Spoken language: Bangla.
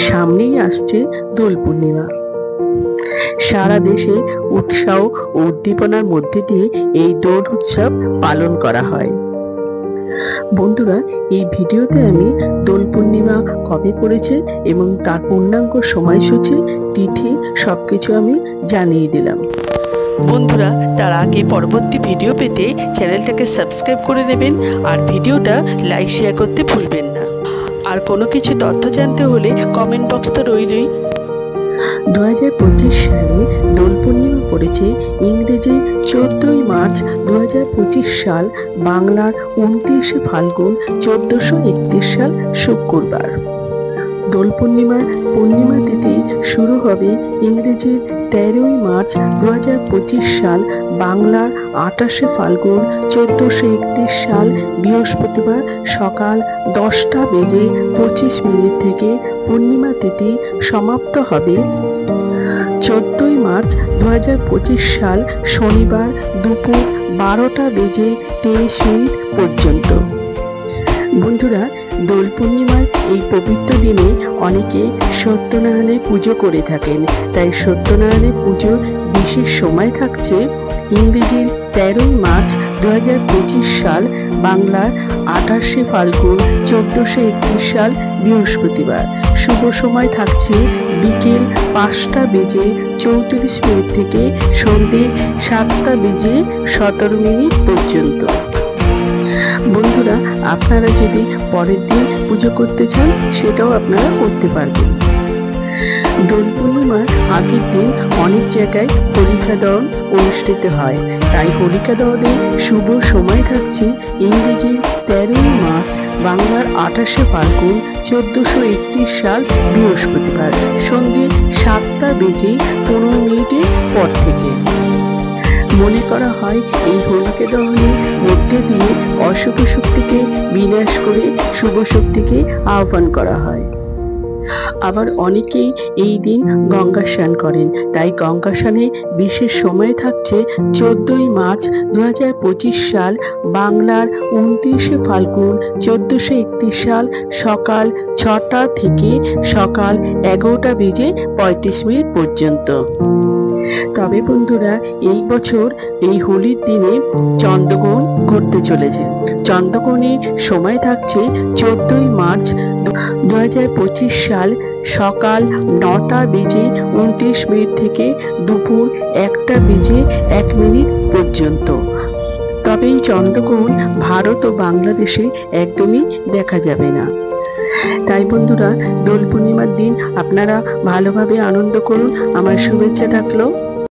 সামনেই আসছে দোল পূর্ণিমা। সারা দেশে উৎসাহ ও উদ্দীপনার মধ্যে দিয়ে এই দোল উৎসব পালন করা হয়। বন্ধুরা, এই ভিডিওতে আমি দোল পূর্ণিমা কবে পড়েছে এবং তার পূর্ণাঙ্গ সময়সূচি, তিথি সবকিছু আমি জানিয়ে দিলাম। বন্ধুরা, তার আগে পরবর্তী ভিডিও পেতে চ্যানেলটাকে সাবস্ক্রাইব করে নেবেন আর ভিডিওটা লাইক শেয়ার করতে ভুলবেন না। আর কোনো কিছু তথ্য জানতে হলে কমেন্ট বক্স তো রইলই। 2025 সালে দোল পূর্ণিমা পড়েছে ইংরেজি 14ই মার্চ 2025 সাল, বাংলার 29শে ফাল্গুন 1431 সাল শুক্রবার। দোল পূর্ণিমার পূর্ণিমা তিথি শুরু হবে ইংরেজি 13ই মার্চ 2025 সাল, বাংলার 28শে ফাল্গুন 1431 সাল বৃহস্পতিবার সকাল 10:25 থেকে পূর্ণিমা তিথি সমাপ্ত হবে 14ই মার্চ 2025 সাল শনিবার দুপুর 12:23 পর্যন্ত। বন্ধুরা, দোল পূর্ণিমার এই পবিত্র দিনে অনেকে সত্যনারায়ণের পুজো করে থাকেন। তাই সত্যনারায়ণের পুজোর বিশেষ সময় থাকছে ইংরেজির 13ই মার্চ 2025 সাল, বাংলার 28শে ফাল্গুন 1431 সাল বৃহস্পতিবার। শুভ সময় থাকছে বিকেল 5:34 থেকে সন্ধে 7:17 পর্যন্ত। বন্ধুরা, আপনারা যদি পরের দিন পুজো করতে চান সেটাও আপনারা করতে পারবেন। দোল পূর্ণিমার আগের দিন অনেক জায়গায় হোলিকা দহন অনুষ্ঠিত হয়। তাই হোলিকা দহনের শুভ সময় থাকছে ইংরেজি 13ই মার্চ, বাংলার 28শে ফাল্গুন 1431 সাল বৃহস্পতিবার সন্ধ্যে 7:15 পর থেকে। মনে করা হয় এই হোলিকা দহনের মধ্যে দিয়ে অশুভ শক্তিকে বিনাশ করে শুভ শক্তিকে আহ্বান করা হয়। আবার অনেকেই এই দিন গঙ্গা স্নান করেন। তাই গঙ্গা স্নানে বিশেষ সময় থাকছে 14ই মার্চ 2025 সাল, বাংলার 29শে ফাল্গুন 1431 সাল সকাল 6টা থেকে সকাল 11:35 পর্যন্ত। তবে বন্ধুরা, এই বছর এই হোলির দিনে চন্দ্রগ্রহণ ঘটতে চলেছে। চন্দ্রগ্রহণের সময় থাকছে 14ই মার্চ 2025 সাল সকাল 9:29 থেকে দুপুর 1:01 পর্যন্ত। তবে এই চন্দ্রগ্রহণ ভারত ও বাংলাদেশে একদমই দেখা যাবে না। তাই বন্ধুরা, দোল পূর্ণিমার দিন আপনারা ভালোভাবে আনন্দ করুন। আমার শুভেচ্ছা থাকলো।